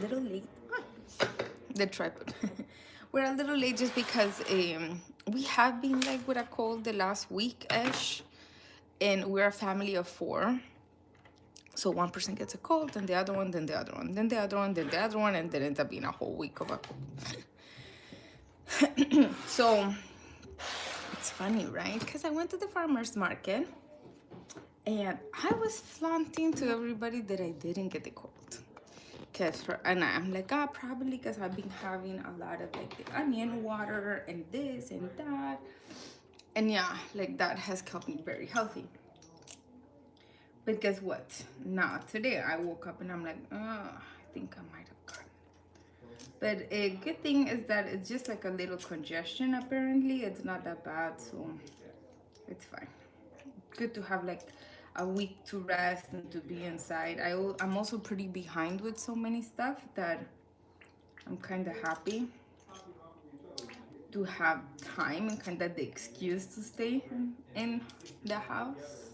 little late. The tripod. We're a little late just because we have been like with a cold the last week-ish, and we're a family of four. So one person gets a cold, then the other one, then the other one, then the other one, then the other one, and then ends up being a whole week of a cold. So it's funny, right? Because I went to the farmer's market and I was flaunting to everybody that I didn't get the cold. And I'm like, probably because I've been having a lot of like the onion water and this and that. And yeah, like that has kept me very healthy. But guess what? Now today I woke up and I'm like, I think I might have gotten. But a good thing is that it's just like a little congestion apparently. It's not that bad, so it's fine. Good to have like a week to rest and to be inside. I'm also pretty behind with so many stuff that I'm kind of happy to have time and kind of the excuse to stay in the house.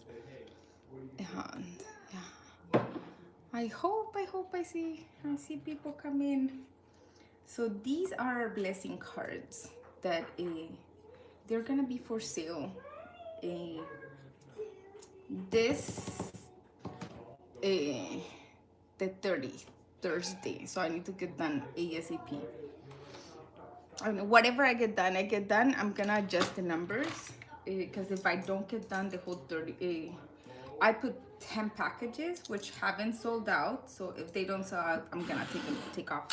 And yeah, I hope I see people come in. So these are our blessing cards that they're gonna be for sale. This the 30th Thursday, so I need to get done ASAP. I mean, whatever I get done. I'm gonna adjust the numbers because if I don't get done the whole 30, I put 10 packages which haven't sold out. So if they don't sell out, I'm gonna take off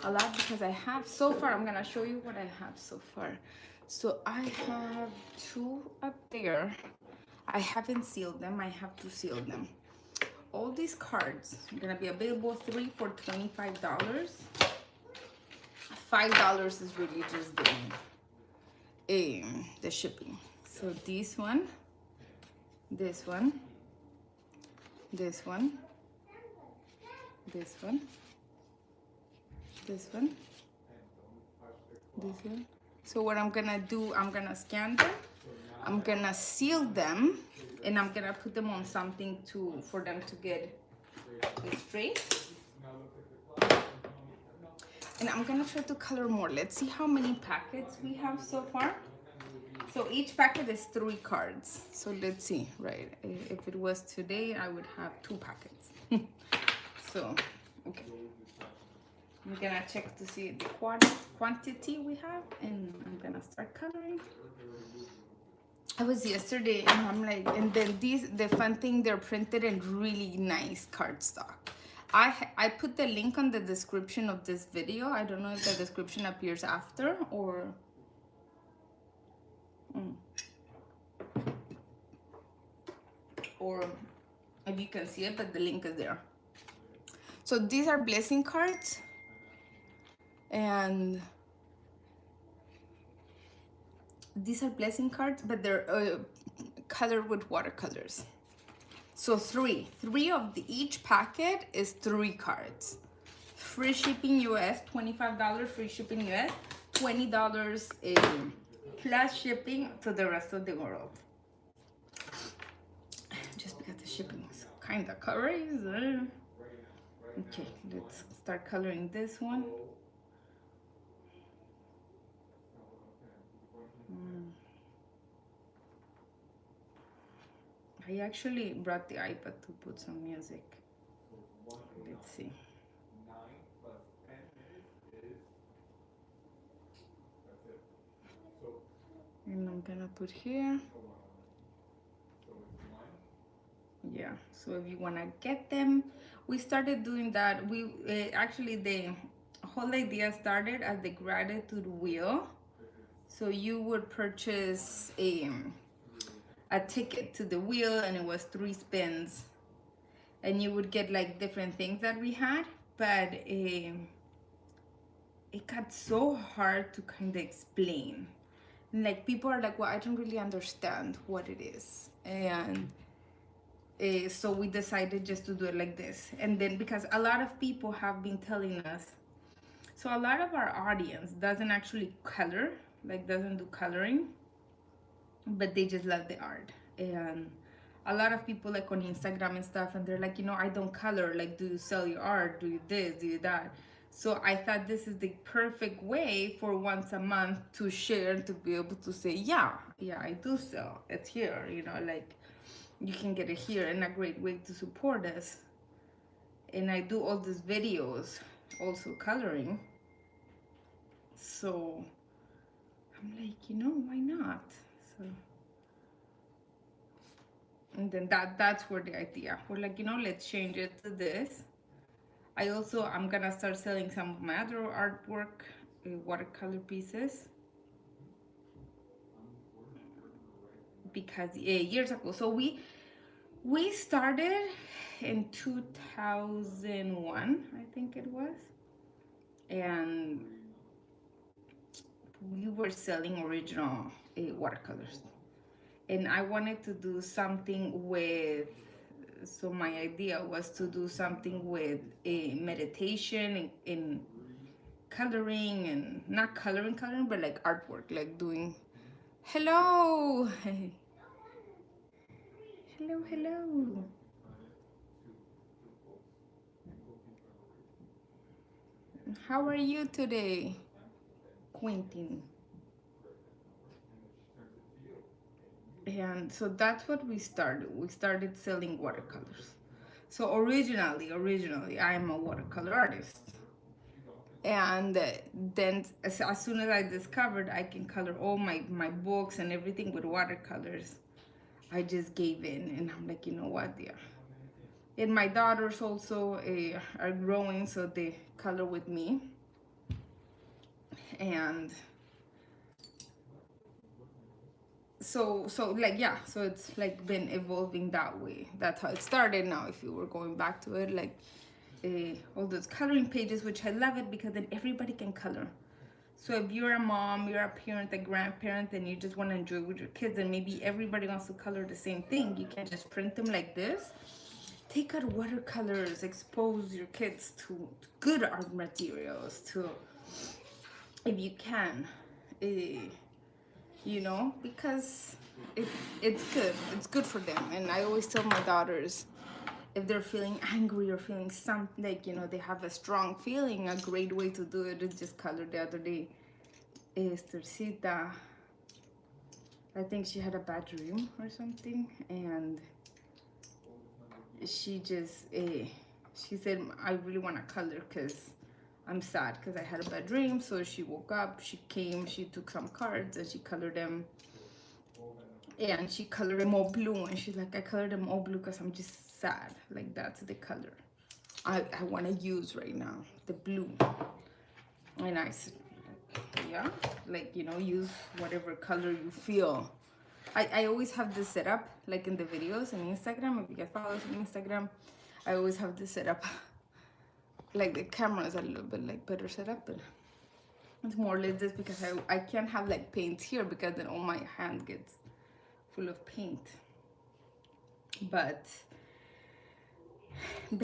a lot because I have so far. I'm gonna show you what I have so far. So I have 2 up there. I haven't sealed them. I have to seal them. All these cards are gonna be available, 3 for $25. $5 is really just the shipping. So this one, this one, this one, this one, this one, this one. So what I'm gonna do, I'm gonna scan them, I'm gonna seal them, and I'm gonna put them on something for them to get straight. And I'm gonna try to color more. Let's see how many packets we have so far. So each packet is 3 cards. So let's see, right? If it was today, I would have 2 packets. So, okay. I'm gonna check to see the quantity we have, and I'm gonna start coloring. I was yesterday, and I'm like, and then the fun thing, they're printed in really nice cardstock. I put the link on the description of this video. I don't know if the description appears after or if you can see it, but the link is there. So these are blessing cards, and these are blessing cards, but they're colored with watercolors. So three of each packet is 3 cards. Free shipping US, $25 free shipping US, $20 plus shipping to the rest of the world. Just because the shipping is kind of crazy. Okay, let's start coloring this one. I actually brought the iPad to put some music. Let's see. And I'm gonna put here. Yeah, so if you wanna get them, we started doing that. Actually, the whole idea started as the gratitude wheel. So you would purchase a ticket to the wheel, and it was 3 spins, and you would get like different things that we had, but it got so hard to kind of explain. Like, people are like, well, I don't really understand what it is. And so we decided just to do it like this. And then because a lot of people have been telling us, so a lot of our audience doesn't actually color, like doesn't do coloring, but they just love the art. And a lot of people like on Instagram and stuff, and they're like, you know, I don't color. Like, do you sell your art? Do you this? Do you that? So I thought this is the perfect way for once a month to share and to be able to say, yeah, I do sell. It's here, you know, like you can get it here, and a great way to support us. And I do all these videos, also coloring. So I'm like, you know, why not? So, and then that's where the idea. We're like, you know, let's change it to this. I'm gonna start selling some of my other artwork, watercolor pieces, because years ago. So we started in 2001, I think it was, and we were selling original watercolors, and I wanted to do something with. So my idea was to do something with a meditation in coloring, and not coloring, but like artwork, like doing. Hello, hello. How are you today, Quentin? And so that's what we started. We started selling watercolors. So originally, I'm a watercolor artist. And then as soon as I discovered I can color all my books and everything with watercolors, I just gave in, and I'm like, you know what, yeah. And my daughters also are growing, so they color with me. And so like, yeah, so it's like been evolving that way. That's how it started. Now if you were going back to it, like all those coloring pages, which I love it because then everybody can color. So if you're a mom, you're a parent, a grandparent, and you just want to enjoy with your kids, and maybe everybody wants to color the same thing, you can just print them like this. Take out watercolors, expose your kids to good art materials, to, if you can, you know, because it's good. It's good for them. And I always tell my daughters, if they're feeling angry or feeling something, like, you know, they have a strong feeling, a great way to do it is just color. The other day, Esthercita, I think she had a bad dream or something, and she just, she said, I really want to color because I'm sad because I had a bad dream. So she woke up, she came, she took some cards and she colored them. And she colored them all blue, and she's like, I colored them all blue because I'm just sad. Like, that's the color I want to use right now, the blue. And I said, yeah, like, you know, use whatever color you feel. I always have this set up, like in the videos on Instagram. If you guys follow us on Instagram, I always have this set up. Like the camera is a little bit like better set up, but it's more or less this because I can't have like paint here because then all my hand gets full of paint. But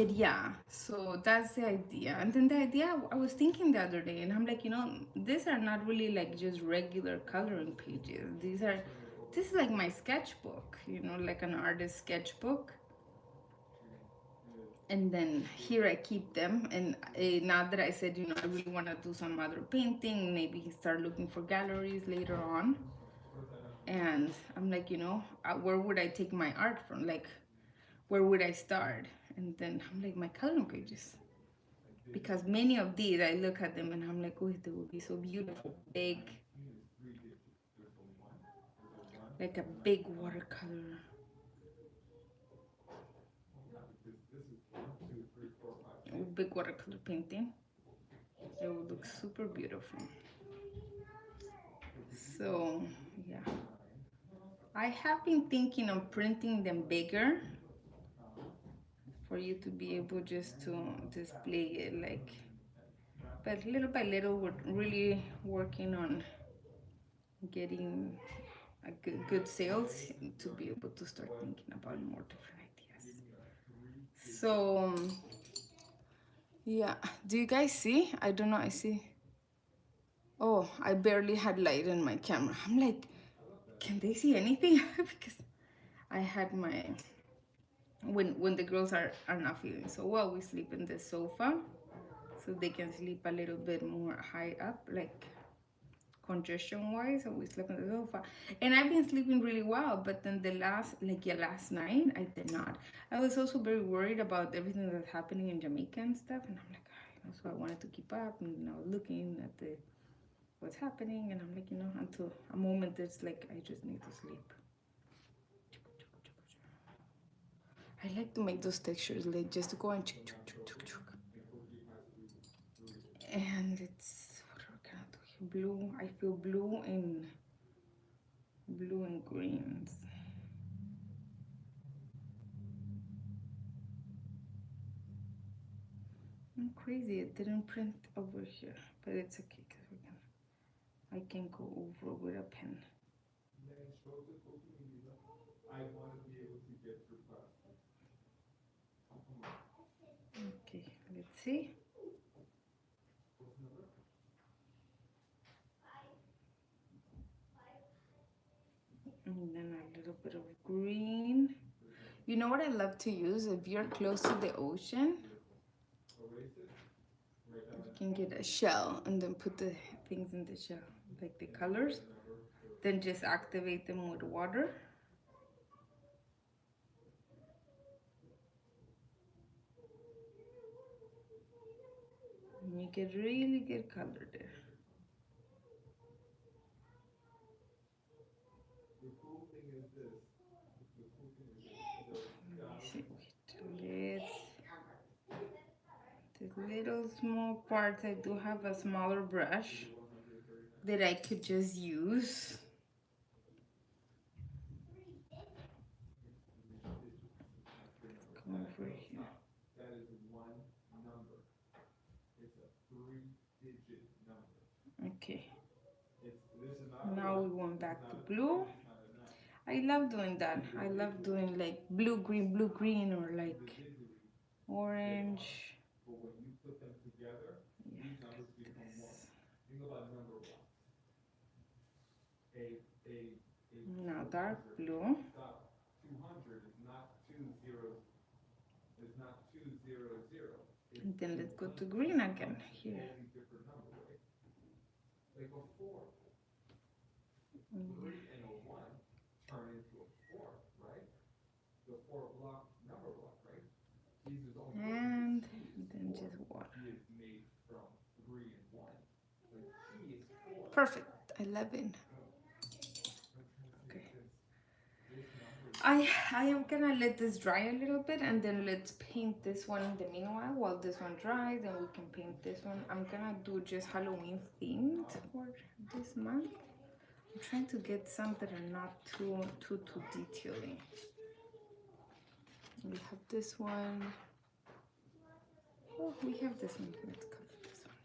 yeah, so that's the idea. And then the idea, I was thinking the other day, and I'm like, you know, these are not really like just regular coloring pages. This is like my sketchbook, you know, like an artist sketchbook. And then here I keep them. And now that I said, you know, I really want to do some other painting, maybe start looking for galleries later on. And I'm like, you know, where would I take my art from? Like, where would I start? And then I'm like, my coloring pages. Because many of these, I look at them and I'm like, oh, they would be so beautiful. Big, like a big watercolor. Big watercolor painting. It would look super beautiful. So, yeah. I have been thinking of printing them bigger for you to be able just to display it, like, but little by little we're really working on getting a good sales to be able to start thinking about more different ideas. So yeah, do you guys see? I don't know. I see. Oh, I barely had light in my camera. I'm like, can they see anything? Because I had my, when the girls are not feeling so well, we sleep in the sofa so they can sleep a little bit more high up, like congestion wise, so we slept on the sofa. And I've been sleeping really well, but then the last night I did not. I was also very worried about everything that's happening in Jamaica and stuff, and I'm like, so I wanted to keep up, and looking at the what's happening, and I'm like, until a moment it's like I just need to sleep. I like to make those textures, like just to go and and it's, what are we gonna do here? Blue. I feel blue and greens. I'm crazy, it didn't print over here, but it's okay because I can go over with a pen. Okay, let's see. And then a little bit of green. You know what I love to use? If you're close to the ocean, you can get a shell and then put the things in the shell, like the colors. Then just activate them with water. And you get really good color there. Let me see, wait, the little small parts, I do have a smaller brush that I could just use. Come over here. Okay. Now we went back to blue. I love doing that. I love doing like blue, green, or like orange. Now dark blue. And then let's go to green again here. And then just water. Perfect. I love it. Okay. I am gonna let this dry a little bit, and then let's paint this one in the meanwhile while this one dries, and we can paint this one. I'm gonna do just Halloween themed for this month. I'm trying to get some that are not too detailing. We have this one. Oh, we have this one. Let's cover this one.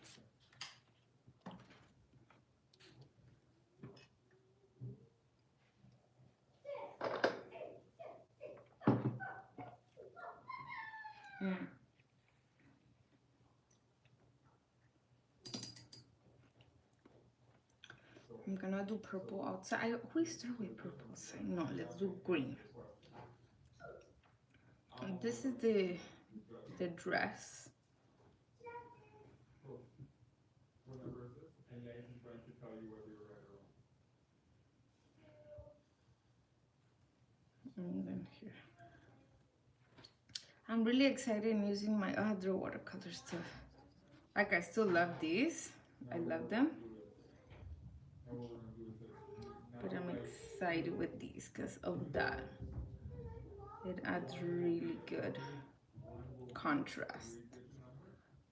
I'm gonna do purple outside. I always start with purple outside. No, let's do green. And this is the dress. And then here. I'm really excited in using my other watercolors too. Like, I still love these. I love them. But I'm excited with these because of that. It adds really good contrast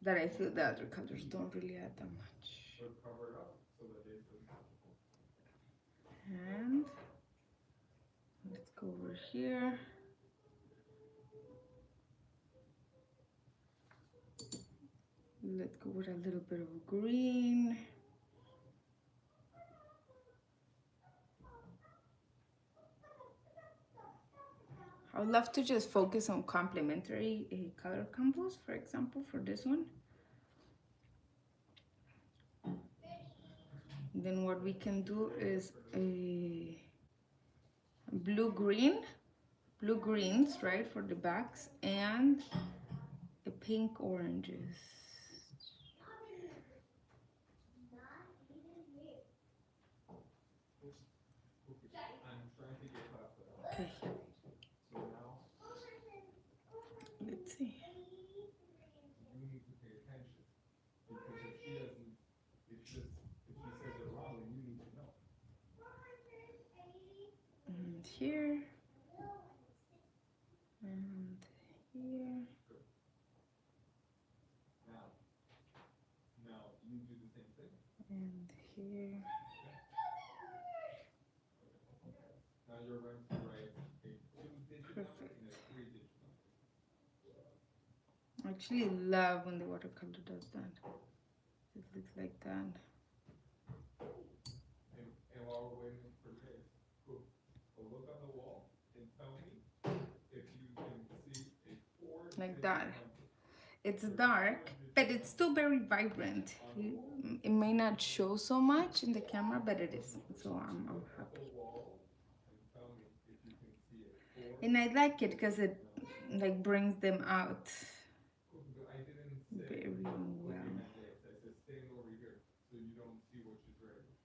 that I feel the other colors don't really add that much. And let's go over here. Let's go with a little bit of green. I would love to just focus on complementary color combos, for example, for this one. Then what we can do is a blue-green blue greens, right, for the backs, and the pink oranges. Okay, let's see. And here, and here. And here. Perfect. I actually love when the watercolor does that. It looks like that. And while we're waiting for this, look on the wall and tell me if you can see a four. Like that. It's dark, but it's still very vibrant. It may not show so much in the camera, but it is. So I'm happy. And I like it because it like brings them out very well.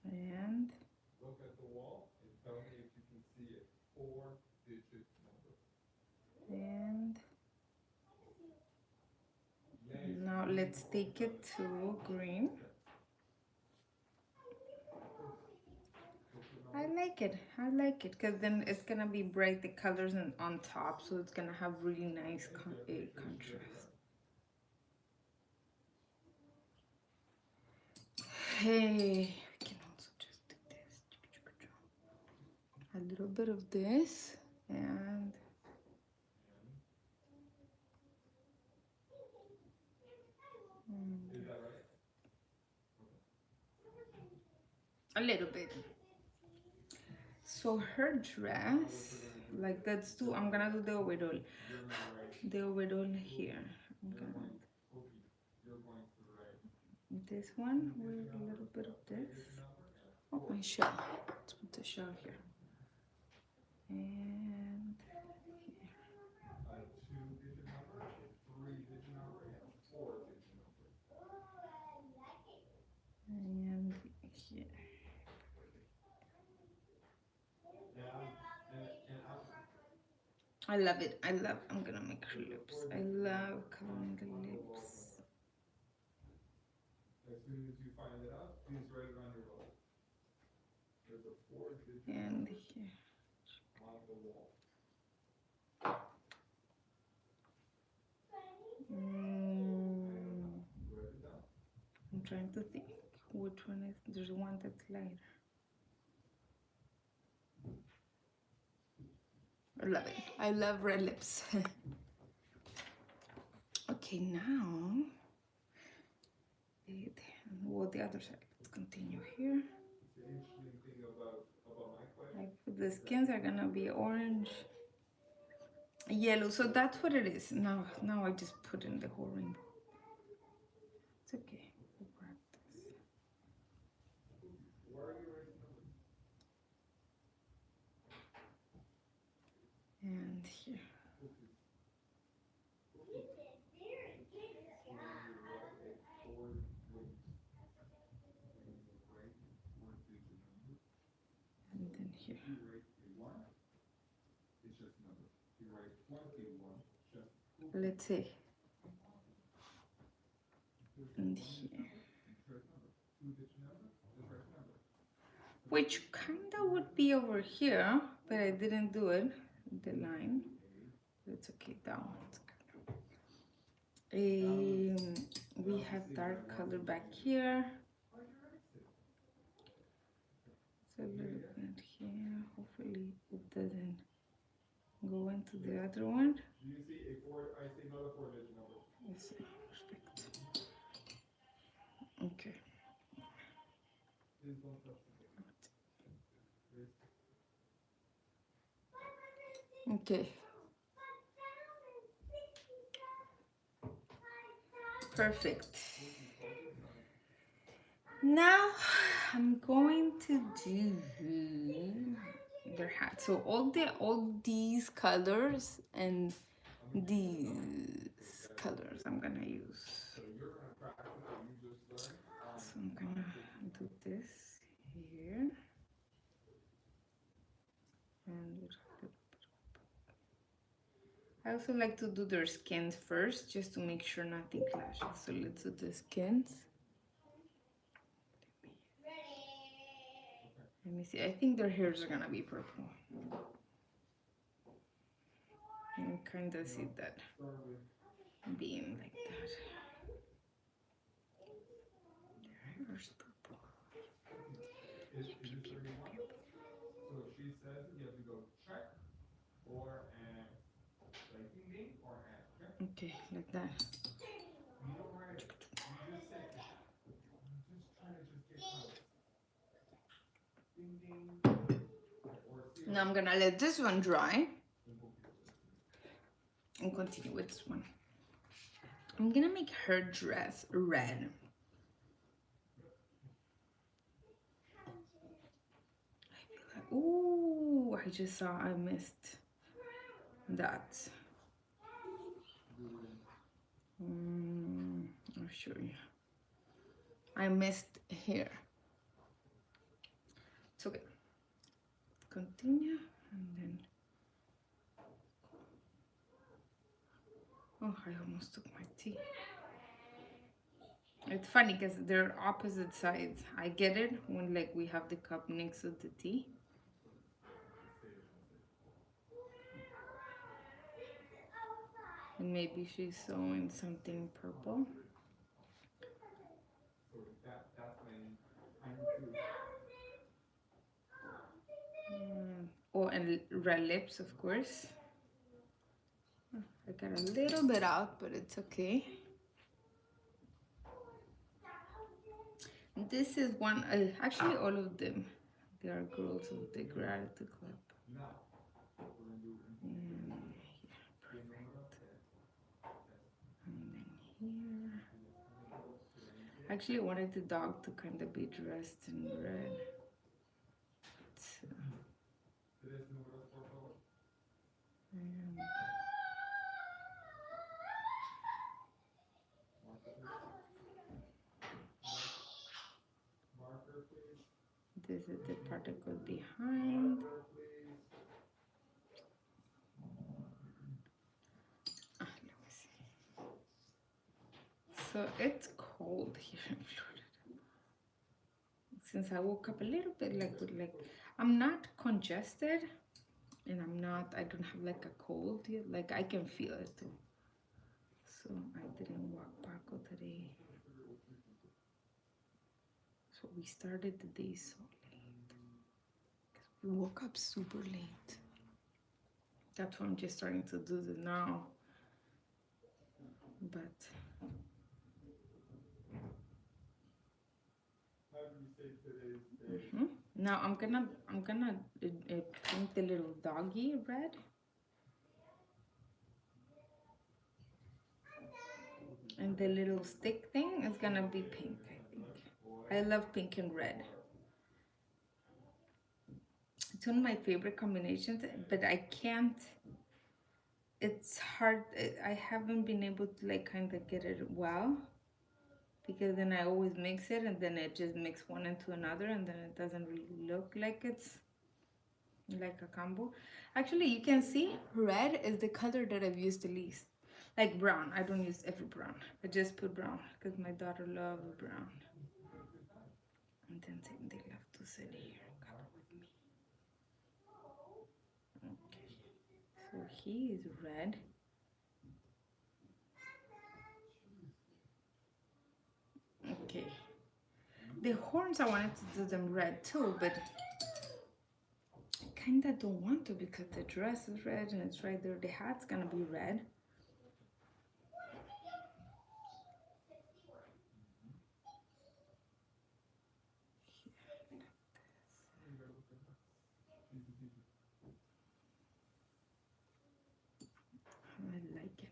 And look at the wall and tell me if you can see a 4-digit number. And now let's take it to green. I like it because then it's gonna be bright, the colors on top, so it's gonna have really nice contrast. Hey, we can also just do this, a little bit of this, and a little bit. So her dress, like that's too. I'm gonna do the overall here. I'm gonna this one with a little bit of this. Oh, my shell. Let's put the shell here. And here. A 2-digit number, a 3-digit number, and a 4-digit number. And here. I love it. I'm gonna make her lips. I love coloring the lips. As soon as you find it out, please write it on your wall. There's a 4-digit And number here. on the wall. Write it down. I'm trying to think which one is. There's one that's lighter. I love it. I love red lips. Okay, now the other side. Let's continue here. The interesting thing about my question. The skins are gonna be orange, yellow. So that's what it is. Now I just put in the whole rainbow. It's okay. We'll practice. Where are you writing numbers? And here. And then here. If you write a 1, it's just number. If you write 21, just. Let's see. And here. Which kinda would be over here, but I didn't do it. The line. It's okay. That one's good. We have dark color back here. So a little bit here. Hopefully it doesn't go into the other one. Do you see a 4? I see another 4-digit number. Yes, perfect. Okay. Okay. Perfect. Now I'm going to do their hat. So all these colors and these colors I'm gonna use. So you're gonna practice what you just learned on. So I'm gonna do this here and I also like to do their skins first just to make sure nothing clashes. So let's do the skins. Let me see. I think their hairs are gonna be purple. You can kind of see that being like that. Their hair's purple. Is this where you want? So she says you have to go check or and like ding ding or and. Okay? Okay, like that. You don't write it. You just say it. I'm just trying to just get close. Ding ding. Or see. Now I'm gonna let this one dry and continue with this one. I'm gonna make her dress red. I feel like, ooh, I just saw I missed that. I'll show you. I missed here. It's okay. Continue and then. Oh, I almost took my tea. It's funny because they're opposite sides. I get it when like we have the cup next to the tea. And maybe she's sewing something purple. So that's when I need to. Oh, and red lips, of course. I got a little bit out, but it's okay. This is one, actually all of them. They are girls of the Gratitude Club. And then here. Actually, I wanted the dog to kind of be dressed in red. This is the part that goes behind. Let me see. So it's cold here in Florida. Since I woke up a little bit I'm not congested and I don't have like a cold yet. Like I can feel it too. So I didn't walk Paco today. So we started the day so late. We woke up super late. That's why I'm just starting to do it now. But now I'm gonna paint the little doggy red. And the little stick thing is gonna be pink, I think. I love pink and red. It's one of my favorite combinations, but I can't, it's hard. I haven't been able to like kind of get it well, because then I always mix it and then it just mix one into another and then it doesn't really look like it's like a combo. Actually, you can see red is the color that I've used the least. Like brown, I don't use every brown. I just put brown because my daughter loves brown. And then they love to sit here and color with me. Okay, so he is red. Okay, the horns I wanted to do them red too, but I kinda don't want to because the dress is red and it's right there. The hat's gonna be red. I like it.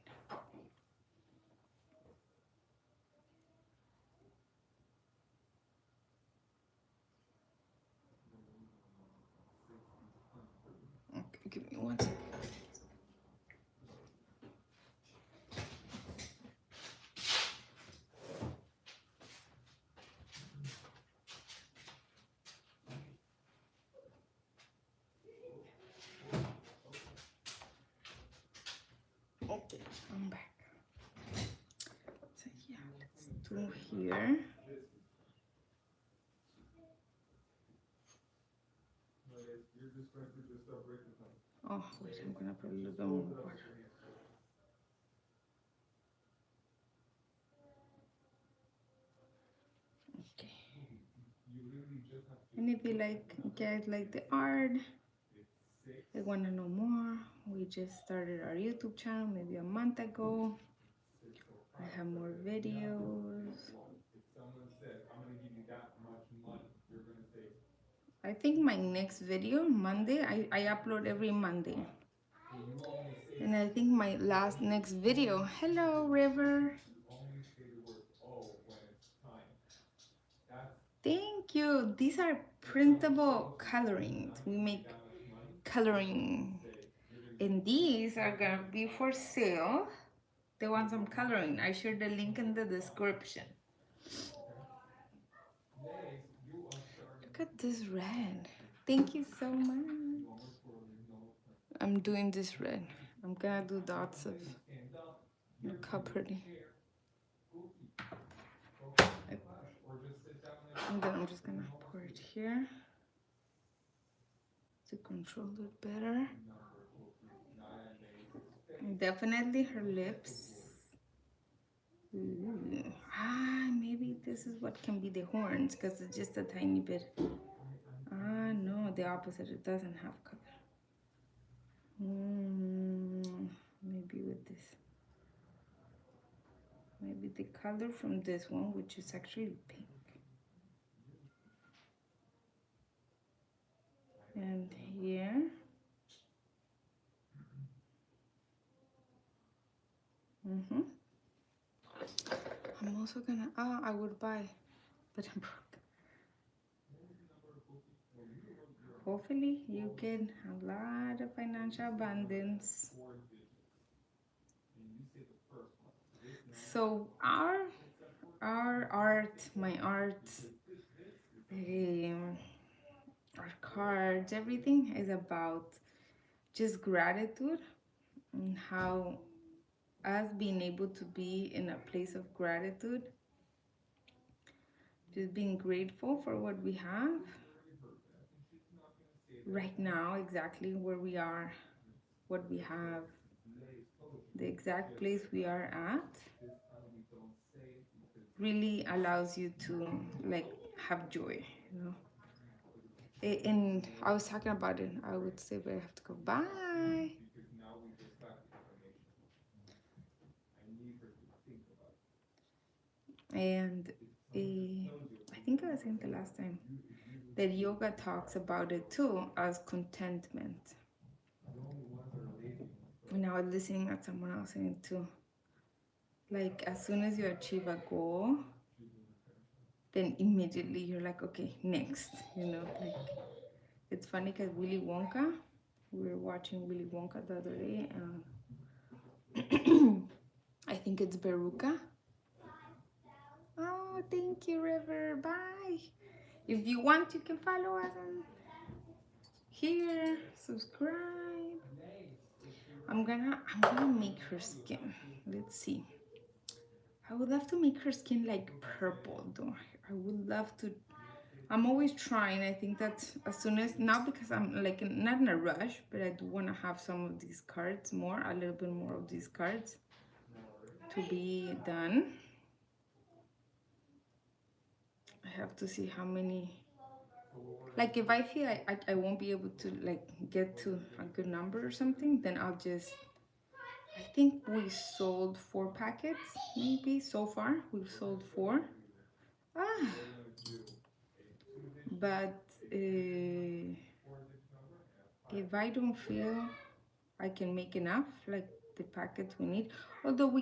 I'm back. So yeah, let's do here. Oh, wait, I'm gonna put a little bit more water. Okay. And if you guys like the art, I wanna know more. We just started our YouTube channel maybe a month ago. I have more videos. I think my next video, Monday, I upload every Monday. And I think my next video, hello River. Thank you. These are printable colorings. We make coloring. And these are gonna be for sale. The ones I'm coloring. I share the link in the description. Look at this red. Thank you so much. I'm doing this red. I'm gonna do dots of look how pretty. And then I'm just gonna pour it here to control it better. And definitely her lips. Ooh. Maybe this is what can be the horns because it's just a tiny bit. No, the opposite. It doesn't have color. Maybe with this. Maybe the color from this one, which is actually pink. And here. I'm also gonna, I would buy, but I'm broke. Hopefully you get a lot of financial abundance. So our art, my art, our cards, everything is about just gratitude and how us being able to be in a place of gratitude, just being grateful for what we have right now, exactly where we are, what we have, the exact place we are at, really allows you to like have joy, you know. And I was talking about it. I would say, but I have to go. Bye. And I think I was saying the last time that yoga talks about it too as contentment. And I was listening at someone else saying too, like as soon as you achieve a goal, then immediately you're like, okay, next, you know. Like it's funny because Willy Wonka, we were watching Willy Wonka the other day, I think it's Beruka. Oh, thank you, River. Bye. If you want, you can follow us on here, subscribe. I'm gonna make her skin. Let's see. I would love to make her skin like purple though. I would love to. I'm always trying. I think that as soon as, not because I'm like not in a rush, but I do want to have some of these cards more, a little bit more of these cards to be done. I have to see how many. Like if I feel I won't be able to like get to a good number or something, then I'll just, I think we sold 4 packets maybe so far. We've sold 4. But if I don't feel I can make enough, like the packets we need, although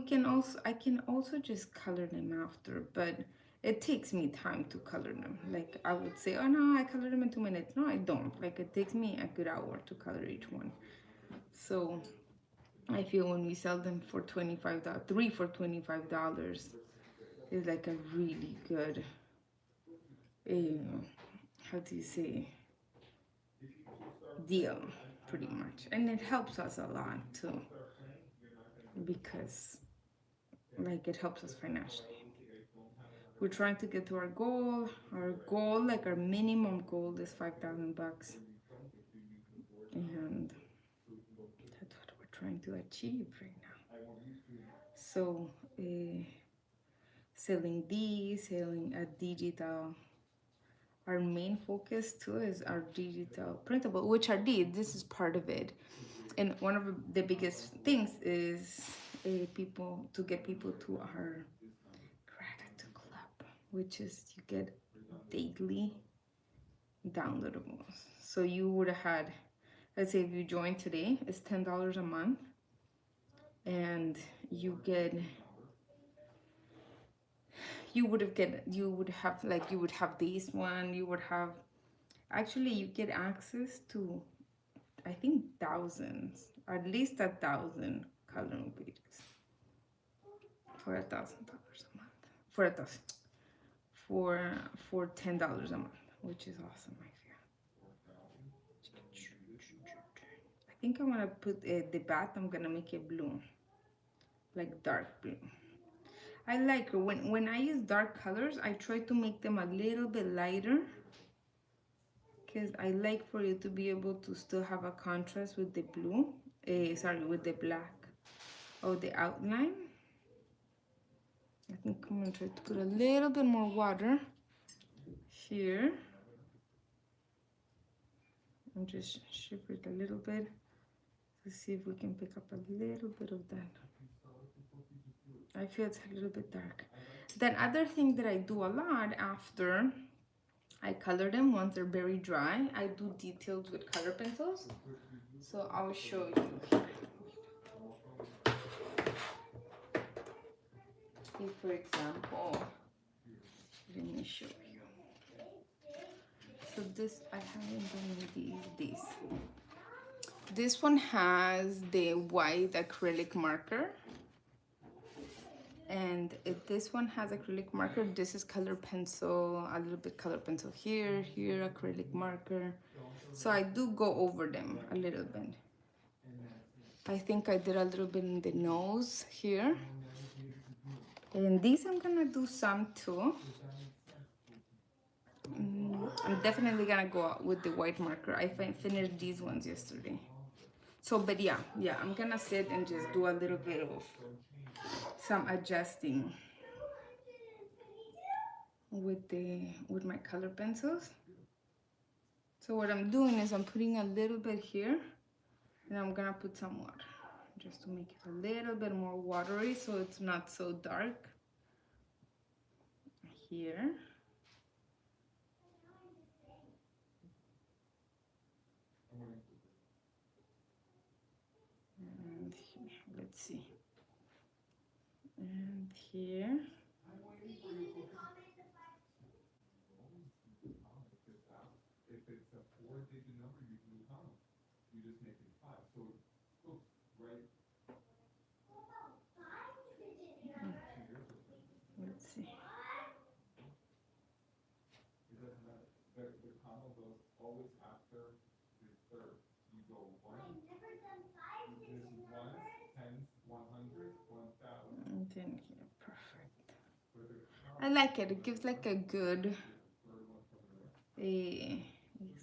I can also just color them after, but it takes me time to color them. Like I would say, oh no, I color them in 2 minutes. No, I don't. Like it takes me a good hour to color each one. So I feel when we sell them for $25, 3 for $25 is like a really good, how do you say, deal, pretty much. And it helps us a lot too. because like it helps us financially. We're trying to get to our goal. Our goal, like our minimum goal, is $5,000, and that's what we're trying to achieve right now. So, selling these, selling a digital. Our main focus too is our digital printable, which are these. This is part of it, and one of the biggest things is people to get people to our gratitude club, which is you get daily downloadables. So you would have had, let's say if you join today, it's $10 a month, and you get, you would have this one, you would have, actually you get access to, I think, thousands, at least 1,000 coloring pages for $1,000 a month, for 1,000, for $10 a month, which is awesome. I think I'm gonna put the bath. I'm gonna make it blue, like dark blue. I like it when I use dark colors. I try to make them a little bit lighter, because I like for you to be able to still have a contrast with the blue. Sorry, with the black of the outline. I think I'm gonna try to put a little bit more water here and just shift it a little bit to see if we can pick up a little bit of that. I feel it's a little bit dark. Then other thing that I do a lot after I color them, once they're very dry, I do details with color pencils. So I'll show you here. If, for example, let me show you. So this, I haven't done these. This one has the white acrylic marker. And if this one has acrylic marker, this is color pencil, a little bit color pencil here, acrylic marker. So I do go over them a little bit. I think I did a little bit in the nose here. And these I'm gonna do some too. I'm definitely gonna go out with the white marker. I finished these ones yesterday. So, but yeah, I'm gonna sit and just do a little bit of some adjusting with my color pencils. So what I'm doing is I'm putting a little bit here, and I'm gonna put some water just to make it a little bit more watery so it's not so dark here. And here, let's see. And here. If it's a 4-digit number, you can do commas. You just make it 5. So look, right? Let's see. It doesn't matter. The comma goes always after the third. You go 1. This is 1, 10, 100, 1,000. And then here, perfect. I like it. It gives like a good, you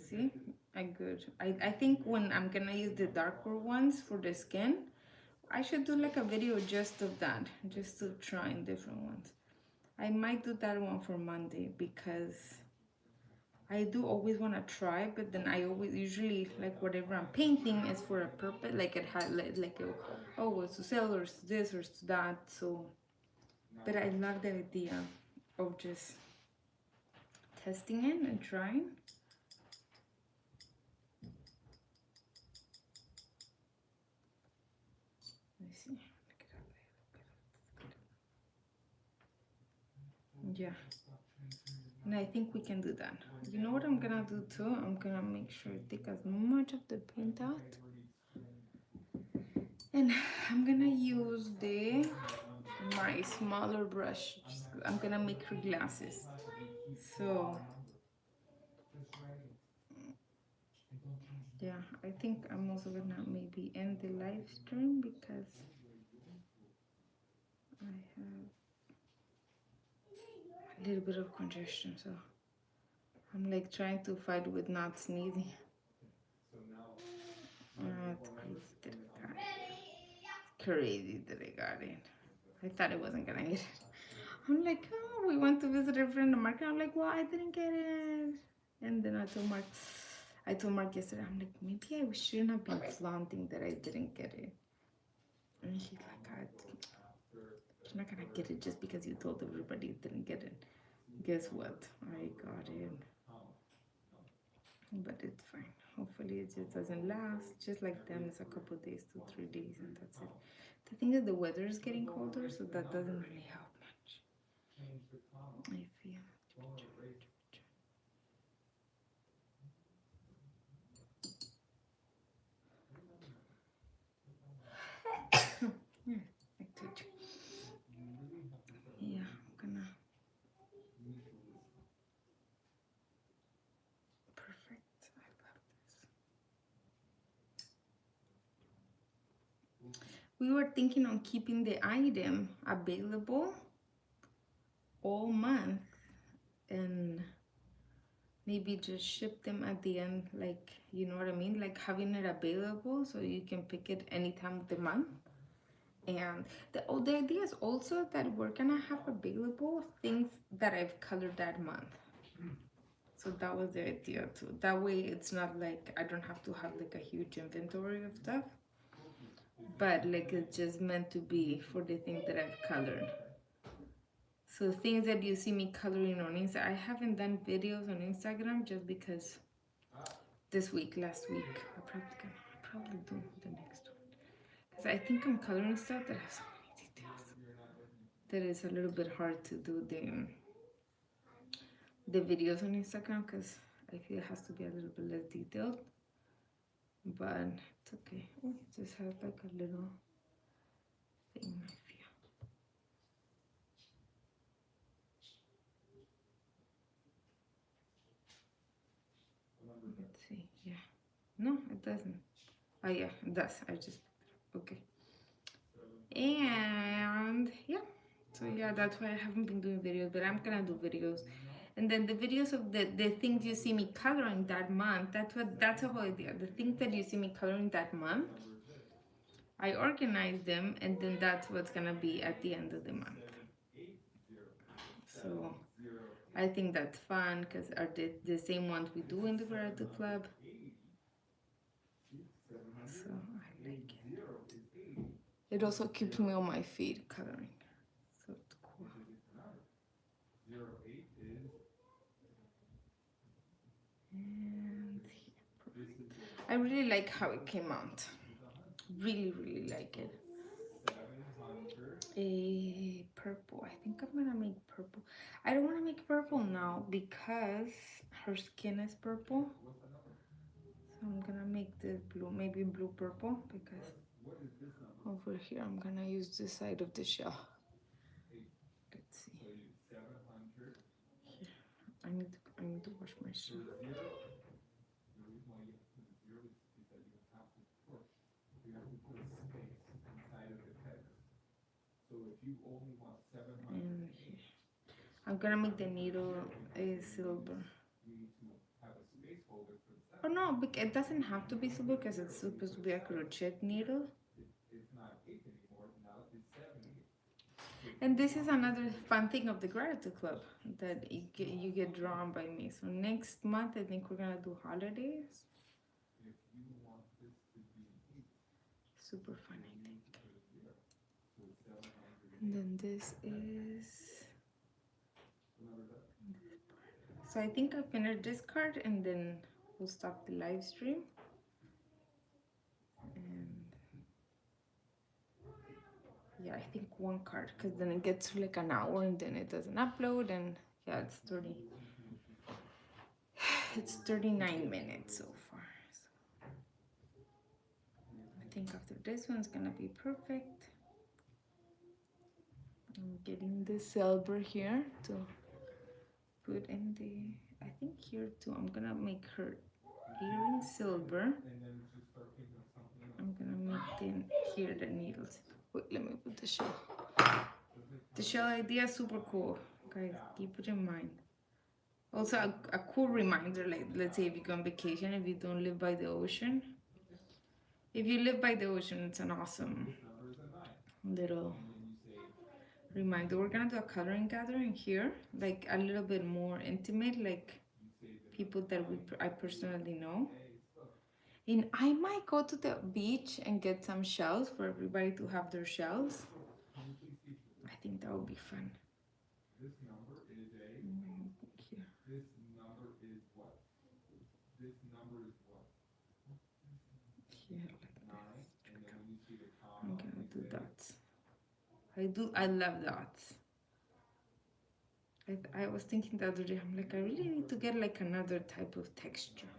see, a good. I think when I'm gonna use the darker ones for the skin, I should do like a video just of that, just to try different ones. I might do that one for Monday because I do always want to try, but then I always usually like whatever I'm painting is for a purpose, like it had like a, oh, it's to sell or to this or to that. So, but I love the idea of just testing it and trying. Let me see. Yeah. And I think we can do that. You know what I'm gonna do too? I'm gonna make sure I take as much of the paint out. And I'm gonna use my smaller brush. I'm gonna make her glasses. So yeah, I think I'm also gonna maybe end the live stream because I have a little bit of congestion, so I'm like trying to fight with not sneezing. So now, It's crazy that I got it. I thought I wasn't gonna get it. I'm like, oh, we went to visit a friend in the market. I'm like, well, I didn't get it. And then I told Mark yesterday, I'm like, maybe I shouldn't have been flaunting that I didn't get it. And he's like, you're not gonna get it just because you told everybody you didn't get it. Guess what? I got it. But it's fine. Hopefully it just doesn't last. Just like them, it's a couple days, 2-3 days, and that's it. The thing is the weather is getting colder, so that doesn't really help much. I feel. Yeah, I told you. Yeah, I'm gonna. Perfect. I love this. We were thinking on keeping the item available all month and maybe just ship them at the end, like, you know what I mean, like having it available so you can pick it anytime of the month. And the idea is also that we're gonna have available things that I've colored that month. So that was the idea too. That way it's not like I don't have to have like a huge inventory of stuff, but like it's just meant to be for the things that I've colored. So things that you see me coloring on Insta, I haven't done videos on Instagram just because this week, last week, I'll probably do the next one. Because I think I'm coloring stuff that has so many details. That is a little bit hard to do the videos on Instagram because I feel it has to be a little bit less detailed. But it's okay. Oh, it just has like a little thing, I feel. Let's see. Yeah. No, it doesn't. Oh yeah, it does. I just okay. And yeah, so yeah, that's why I haven't been doing videos, but I'm gonna do videos. And then the videos of the things you see me coloring that month, that's the whole idea. The things that you see me coloring that month, I organize them, and then that's what's gonna be at the end of the month. So I think that's fun because are the same ones we do in the Gratitude Club. So I like it. It also keeps me on my feet coloring. So it's cool. And I really like how it came out. Really, really like it. A purple. I think I'm gonna make purple. I don't want to make purple now because her skin is purple. So I'm gonna make this blue, maybe blue purple, because over here I'm gonna use this side of the shell. Let's see. Here, I need to wash my shell. And here. I'm gonna make the needle silver. Oh no, it doesn't have to be silver because it's supposed to be a crochet needle. And this is another fun thing of the Gratitude Club, that you get drawn by me. So next month I think we're gonna do holidays. Super fun, I think. And then this is. So I think I finished this card and then we'll stop the live stream. And yeah, I think one card because then it gets to like an hour and then it doesn't upload, and yeah, it's 30. It's 39 minutes so far. So I think after this one's gonna be perfect. I'm getting the silver here to put in the, I think here too, I'm gonna make her earring silver. I'm gonna make here the needles. Wait, let me put the shell. The shell idea is super cool, guys. Keep it in mind. Also, a cool reminder, like let's say if you go on vacation, if you don't live by the ocean. If you live by the ocean, it's an awesome little reminder. We're gonna do a coloring gathering here, like a little bit more intimate, like people that I personally know. And I might go to the beach and get some shells for everybody to have their shells. I think that would be fun. This number is a. Here. This number is what? This number is what? Here, like 9. And then when you see the I'm comma, gonna you do say, dots. I love dots. I was thinking the other day, I'm like, I really need to get like another type of texture,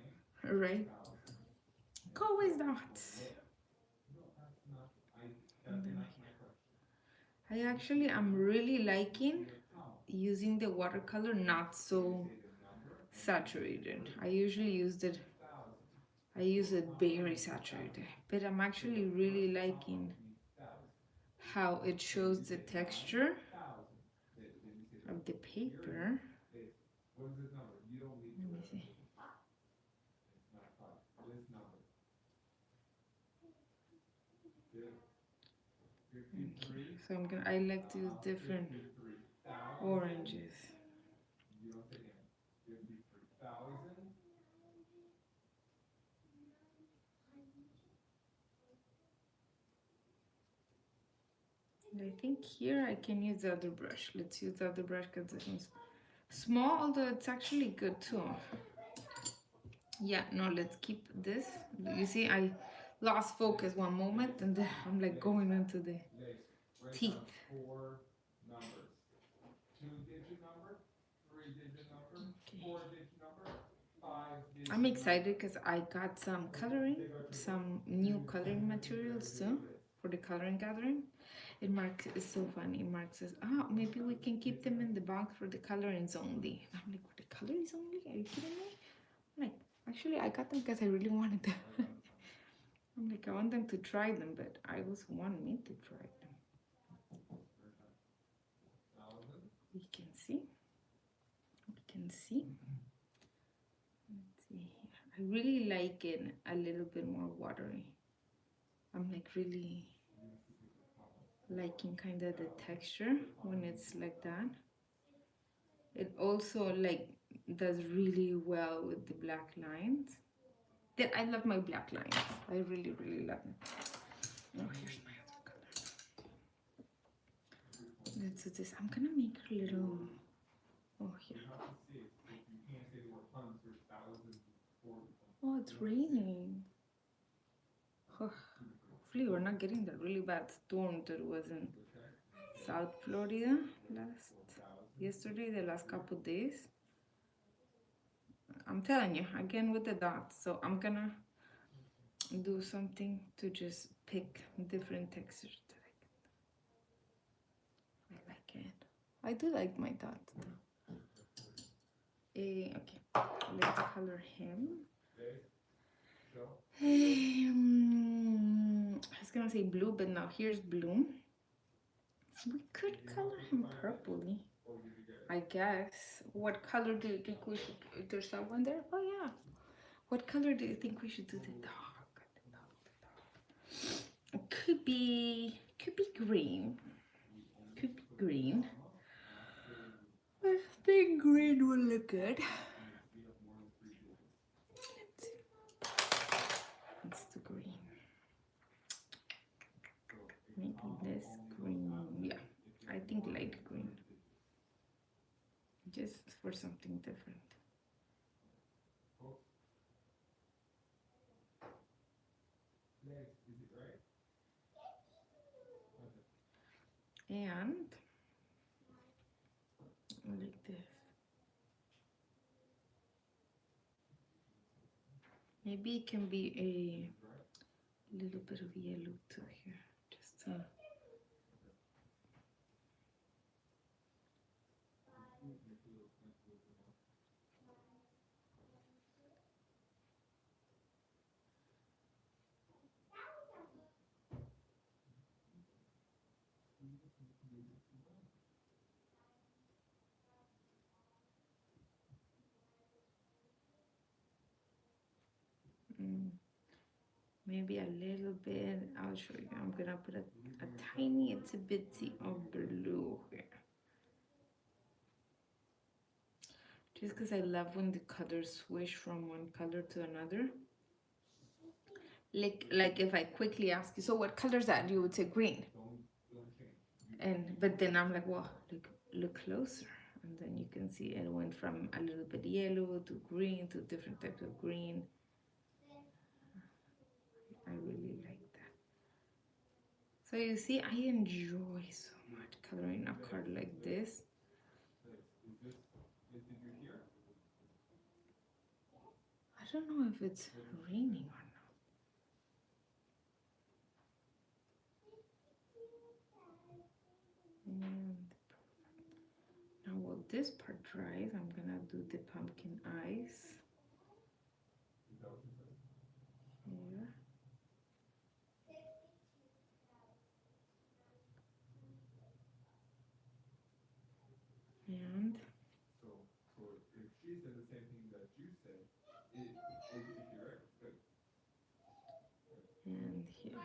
right? Go with dots. I actually am really liking using the watercolor not so saturated. I usually use it very saturated, but I'm actually really liking how it shows the texture of the paper. what is this number? You don't need to. Let me see. It's not 5. This number. 53. So I like to use different oranges. You don't say in. 53,000. And I think here I can use the other brush. Let's use the other brush because this one's small, although it's actually good too. Yeah, no, let's keep this. You see, I lost focus one moment and then I'm like going into the teeth. 4 numbers. 2-digit number, 3-digit number, 4-digit number, 5-digit. I'm excited because I got some new coloring materials too for the coloring gathering. And Mark is so funny. Mark says, maybe we can keep them in the box for the colorings only. I'm like, for the colorings only? Are you kidding me? I'm like, actually, I got them because I really wanted them. I'm like, I want them to try them, but I also want me to try them. We can see. Let's see. I really like it a little bit more watery. I'm like really liking kind of the texture when it's like that. It also like does really well with the black lines. I love my black lines. I really, really love them. Oh, here's my other color. Let's do this. I'm gonna make a little. Oh, here. Oh, it's raining. Oh, hopefully, we're not getting that really bad storm that was in South Florida yesterday, the last couple days. I'm telling you, again with the dots. So I'm gonna do something to just pick different textures that I like it. I do like my dots though. Okay, let's color him. I was gonna say blue, but now here's blue. We could color him purpley, I guess. What color do you think we should? There's someone there? Oh yeah. What color do you think we should do the dog? It could be green. Could be green. I think green will look good. Let's do green. Maybe this green. Yeah, I think light green. Just for something different. And like this. Maybe it can be a little bit of yellow too here. Just maybe a little bit. I'll show you. I'm gonna put a tiny itsy bitsy of blue here. Just because I love when the colors switch from one color to another. Like if I quickly ask you, so what color is that? You would say green. But then I'm like, well, look closer. And then you can see it went from a little bit yellow to green to different types of green. I really like that. So you see, I enjoy so much coloring a card like this. I don't know if it's raining or not. And now while this part dries, I'm gonna do the pumpkin eyes. Here. And so if she said the same thing that you said, did you hear it? Good. And here.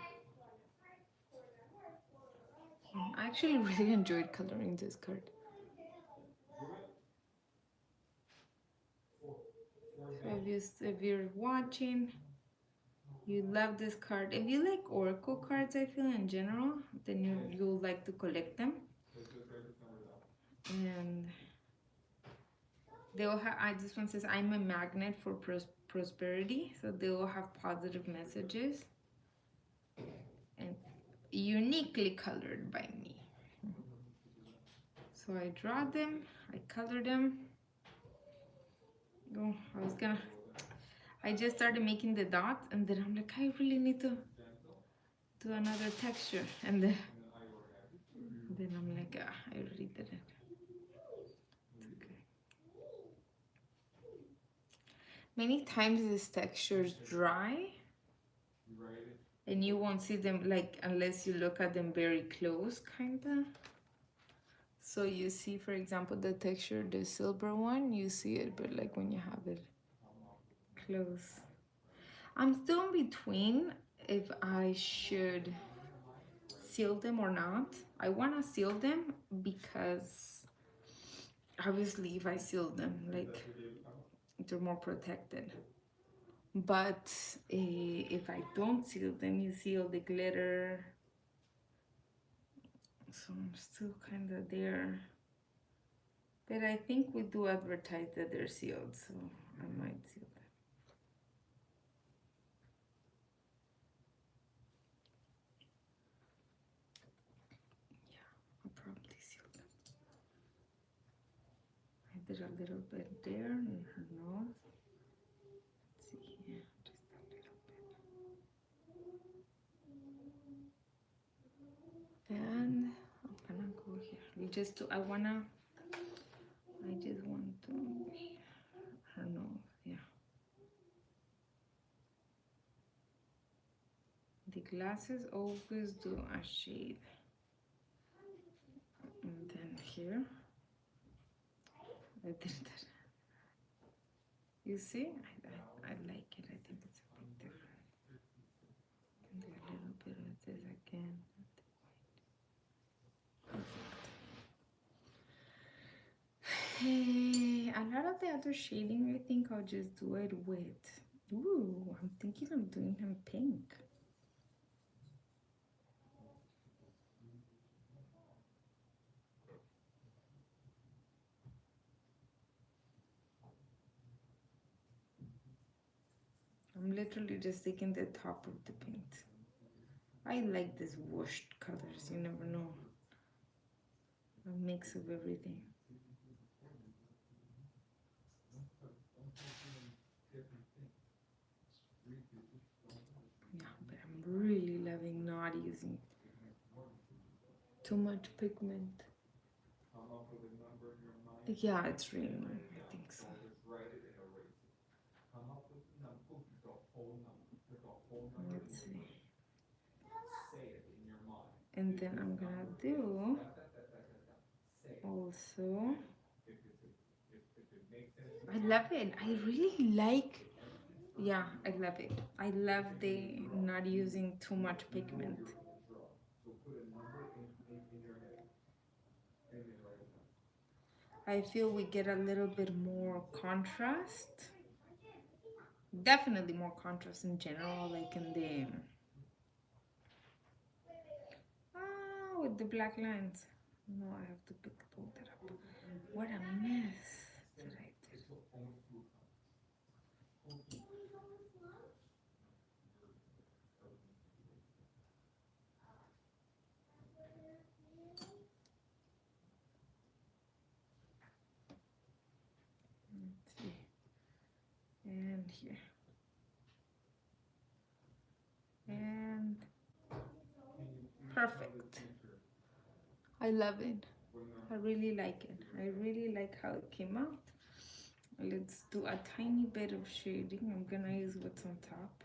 I actually really enjoyed coloring this card. So if you're watching, you love this card. If you like Oracle cards, I feel in general, then you'll like to collect them. And they will have. This one says, "I'm a magnet for prosperity," so they will have positive messages and uniquely colored by me. So I draw them, I color them. Oh, I just started making the dots, and then I'm like, I really need to do another texture, and then I'm like, I already did it. It's okay. Many times these textures dry, and you won't see them like unless you look at them very close, kinda. So you see, for example, the texture, the silver one, you see it, but like when you have it close. I'm still in between if I should seal them or not. I want to seal them because obviously if I seal them, like, they're more protected. But if I don't seal them, you see all the glitter. So I'm still kind of there. But I think we do advertise that they're sealed, so I might seal them. I'll probably seal them. I did a little bit there in her nose. Let's see here, just a little bit. And I'm gonna go here. I just want to her nose, yeah. The glasses always do a shade. And then here, I did that. You see, I like it. I think it's a bit different. And do a little bit of this again. Perfect. Hey, a lot of the other shading, I think I'll just do it with. Ooh, I'm thinking of doing him pink. I'm literally just taking the top of the paint. I like these washed colors, you never know. A mix of everything. Yeah, but I'm really loving not using too much pigment. Yeah, it's really annoying. I think so. Let's see. And then I'm gonna do also. I love it. I really like Yeah, I love it. I love the not using too much pigment. So put a number in your head and then write it down. I feel we get a little bit more contrast. Definitely more contrast in general, like in the with the black lines. No, I have to pull that up. What a mess that I did. It's only two colors. Let's see. And here. And perfect. I love it. I really like it. I really like how it came out. Let's do a tiny bit of shading. I'm gonna use what's on top.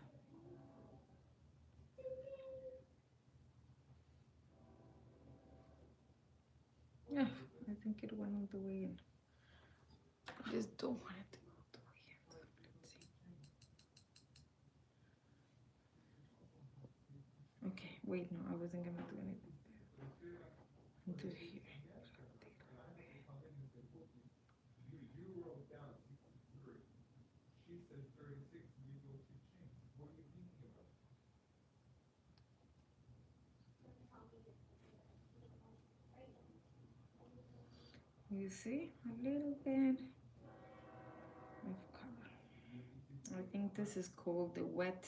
Yeah, I think it went all the way in. I just don't want it to go all the way in. Let's see. Okay, wait, no, I wasn't gonna do anything there. Do it here. You wrote down 63. She said 36. You go to change. What are you thinking about? You see, a little bit of color. I think this is called the wet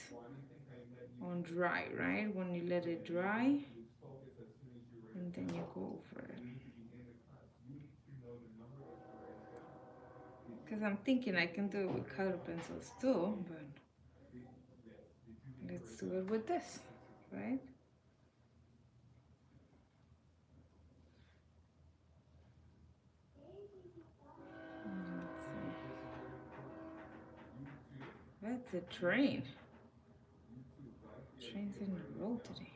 on dry, right? When you let it dry, and then you go over it. Because I'm thinking I can do it with color pencils too, but let's do it with this, right? Let's see. That's a train. Trains in a row today.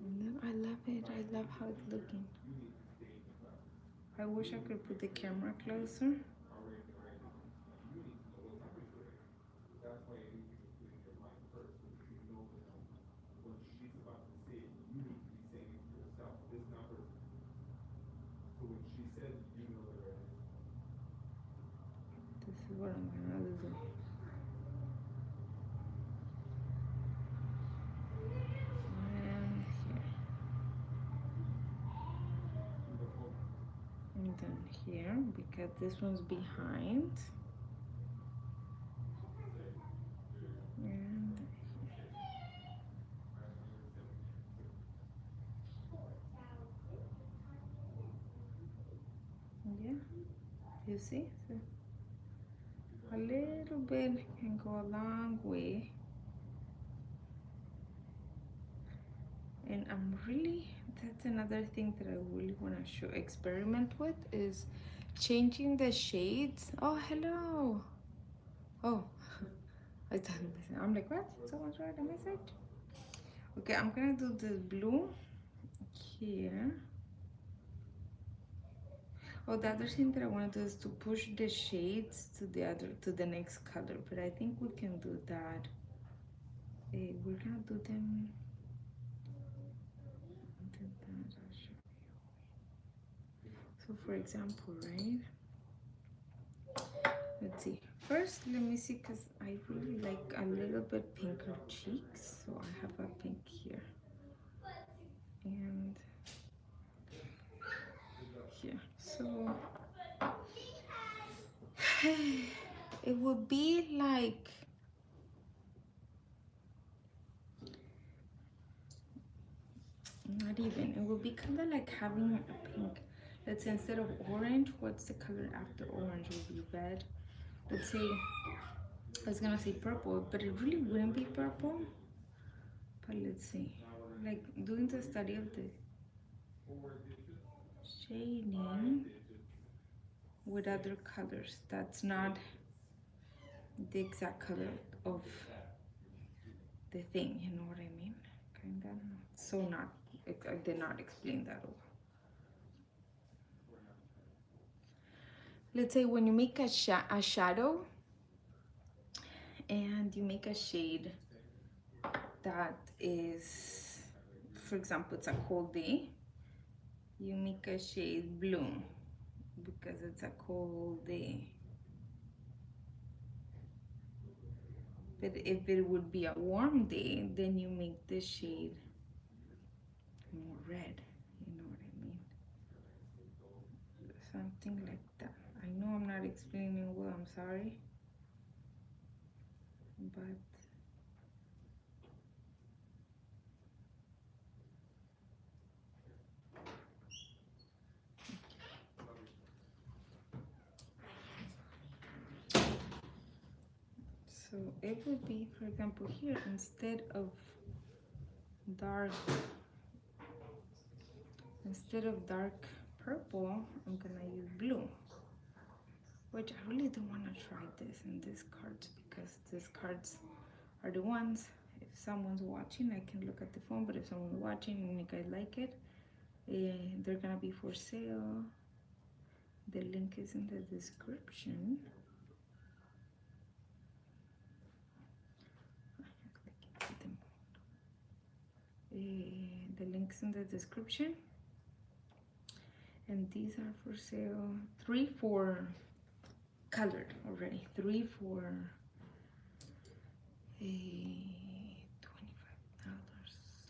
And then I love it. I love how it's looking. I wish I could put the camera closer. That's why anything is put in your mind first, so that you know the number. When she's about to say it, you need to be saying it to yourself. This number. So when she says it, you know the right answer. This is what I'm gonna do. And here. And then here, because this one's behind. And yeah, you see? So a little bit can go a long way. And I'm really, that's another thing that I really want to show, experiment with, is changing the shades. Oh, hello. Oh, I thought, I'm like, what? Someone's wrote a message? Okay, I'm gonna do this blue here. Oh, the other thing that I want to do is to push the shades to the next color, but I think we can do that. We're gonna do them. So for example, right? Let's see. First, let me see, because I really like a little bit pinker cheeks. So I have a pink here. And here. So it would be like, not even, it would be kind of like having a pink. Let's say instead of orange, what's the color after orange? Would be red. Let's say, I was gonna say purple, but it really wouldn't be purple. But let's see, like doing the study of the shading with other colors that's not the exact color of the thing, you know what I mean? Kinda. So not, I did not explain that well. let's say when you make a shadow and you make a shade that is, for example, it's a cold day, you make a shade blue because it's a cold day. But if it would be a warm day, then you make the shade more red. You know what I mean? Something like that. I know I'm not explaining well, I'm sorry. But so it would be, for example, here, instead of dark purple, I'm gonna use blue. Which I really don't want to try this in these cards, because these cards are the ones, if someone's watching, I can look at the phone, but if someone's watching and you guys like it, they're gonna be for sale. The link is in the description. The link's in the description, and these are for sale. 3 for colored already, 3 for $25.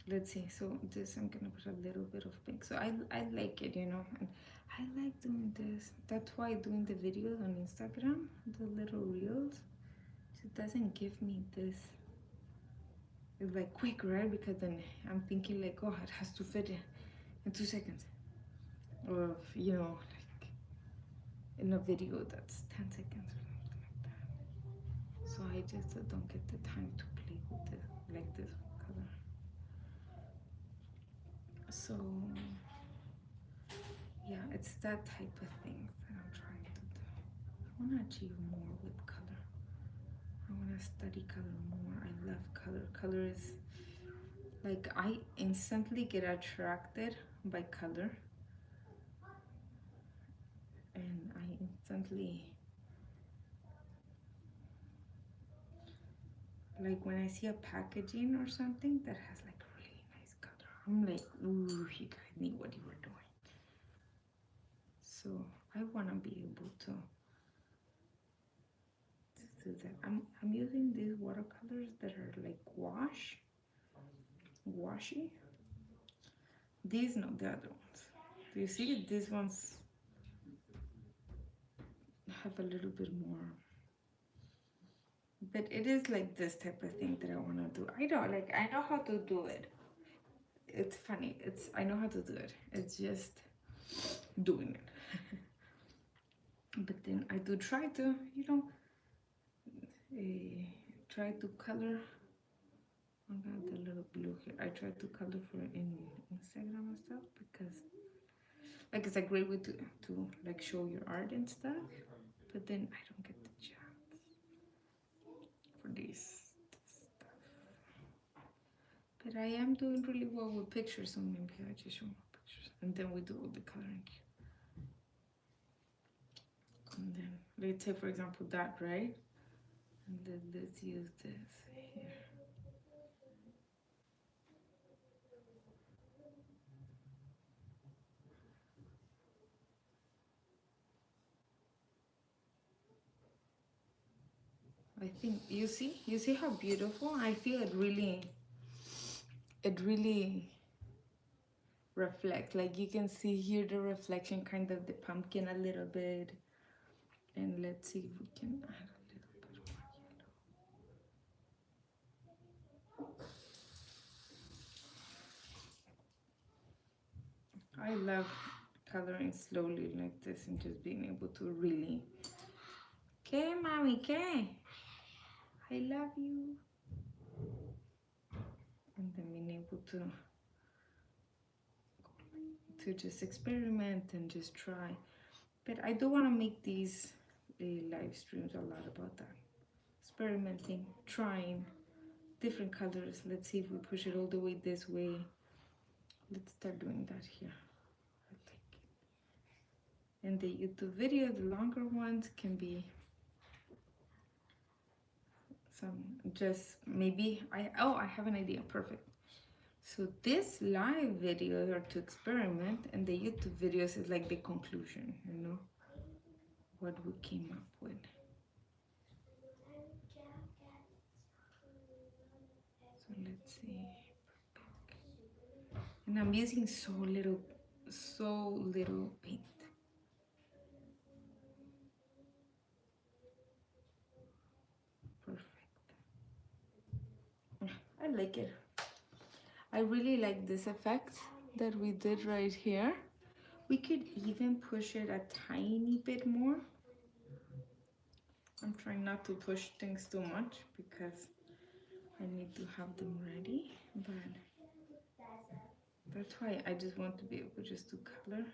Let's see, so this I'm gonna put a little bit of pink, so I like it, you know, and I like doing this. That's why doing the videos on Instagram, the little reels, it doesn't give me this, it's like quick, right? Because then I'm thinking like, oh, it has to fit in 2 seconds, or you know, like in a video that's 10 seconds or something like that. So I just don't get the time to play with it like this color. So yeah, it's that type of thing that I'm trying to do. I want to achieve more with color. I want to study color more. I love color. Color is like, I instantly get attracted by color, and I instantly, like when I see a packaging or something that has like really nice color, I'm like, ooh, you guys knew what you were doing. So I want to be able to do that. I'm using these watercolors that are like washy. These, no, the other ones. Do you see? These ones have a little bit more. But it is like this type of thing that I want to do. I know how to do it. It's funny. I know how to do it. It's just doing it. But then I do try to, you know, try to color. I got the little blue here. I try to color for in Instagram and stuff, because like it's a great way to like show your art and stuff. But then I don't get the chance for this stuff. But I am doing really well with pictures, so maybe I just show more pictures, and then we do all the coloring. And then let's say, for example, that, right? And then let's use this here. I think you see how beautiful. I feel it really reflects. Like you can see here the reflection, kind of the pumpkin a little bit. And let's see if we can add a little bit more yellow. I love coloring slowly like this and just being able to really, okay, mommy, okay, I love you. And then being able to just experiment and just try. But I do want to make these live streams a lot about that. Experimenting, trying different colors. Let's see if we push it all the way this way. Let's start doing that here. I like it. And the YouTube video, the longer ones, can be some just maybe I have an idea. Perfect. So this live videos are to experiment, and the YouTube videos is like the conclusion, you know, what we came up with. So let's see. And I'm using so little paint. Perfect. I like it. I really like this effect that we did right here. We could even push it a tiny bit more. I'm trying not to push things too much because I need to have them ready, but that's why I just want to be able just to color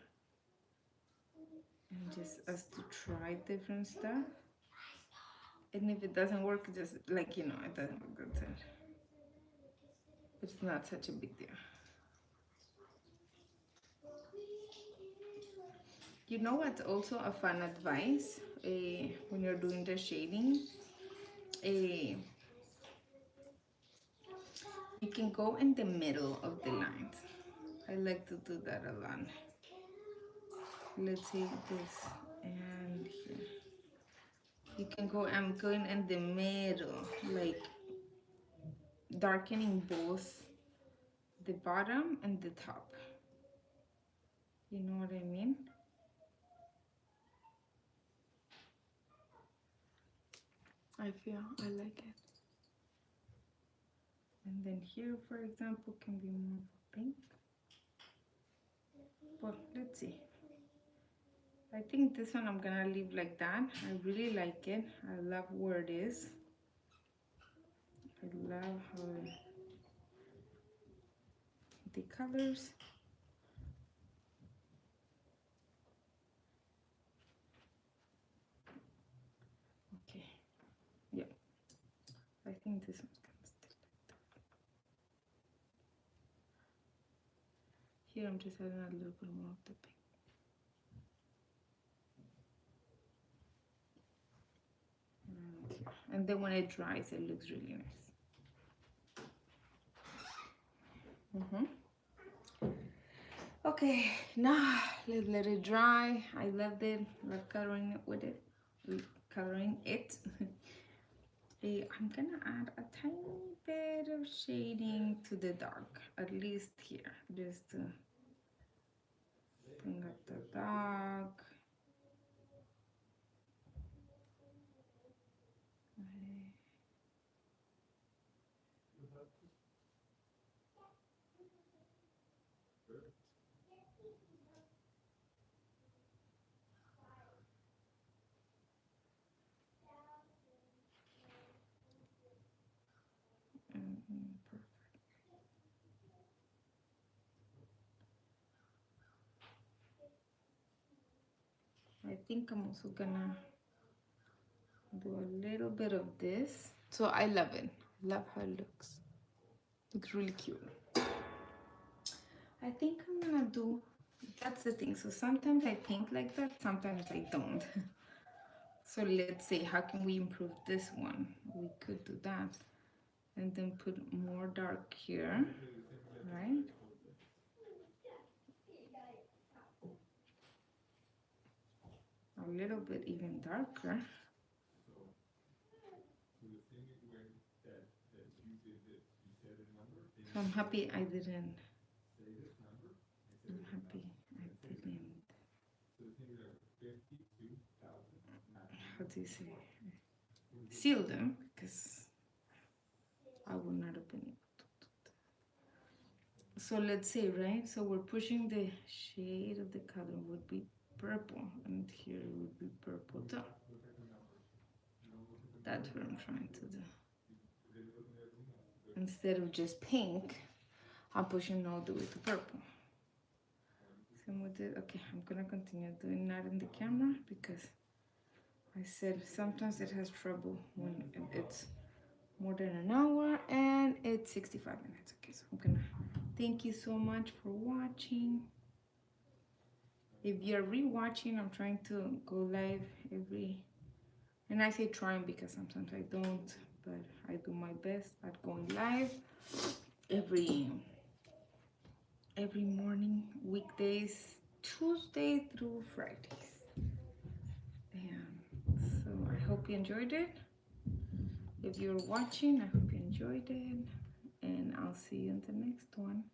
and just us to try different stuff. And if it doesn't work, just like, you know, it doesn't work, that's it. It's not such a big deal. You know what's also a fun advice when you're doing the shading? You can go in the middle of the lines. I like to do that a lot. Let's say this and here. You can go, I'm going in the middle, like darkening both the bottom and the top. You know what I mean? I like it. And then here, for example, can be more pink. But let's see. I think this one I'm gonna leave like that. I really like it. I love where it is. I love how the colors. Okay, yeah. I think this one's gonna stay like that. Here I'm just adding a little bit more of the pink. And then when it dries, it looks really nice. Okay, now let's let it dry. I loved it. Love coloring it with it. Coloring it. I'm gonna add a tiny bit of shading to the dark, at least here, just to bring up the dark. Perfect. I think I'm also gonna do a little bit of this. So I love it. Love how it looks. Looks really cute. I think I'm gonna do, that's the thing. So sometimes I paint like that, sometimes I don't. So let's say, how can we improve this one? We could do that. And then put more dark here, right? A little bit even darker. So I'm happy I didn't. I'm happy I didn't. How do you say? Seal them, because I would not have been able to do that. So let's say, right? So we're pushing the shade of the color would be purple, and here it would be purple too. That's what I'm trying to do. Instead of just pink, I'm pushing all the way to purple. Same with it. Okay, I'm gonna continue doing that in the camera because I said sometimes it has trouble when it's more than an hour and it's 65 minutes. Okay, so I'm gonna thank you so much for watching. If you're rewatching, I'm trying to go live every, and I say trying because sometimes I don't, but I do my best at going live every morning, weekdays, Tuesday through Fridays. And so I hope you enjoyed it. If you're watching, I hope you enjoyed it, and I'll see you in the next one.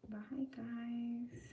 Bye, guys.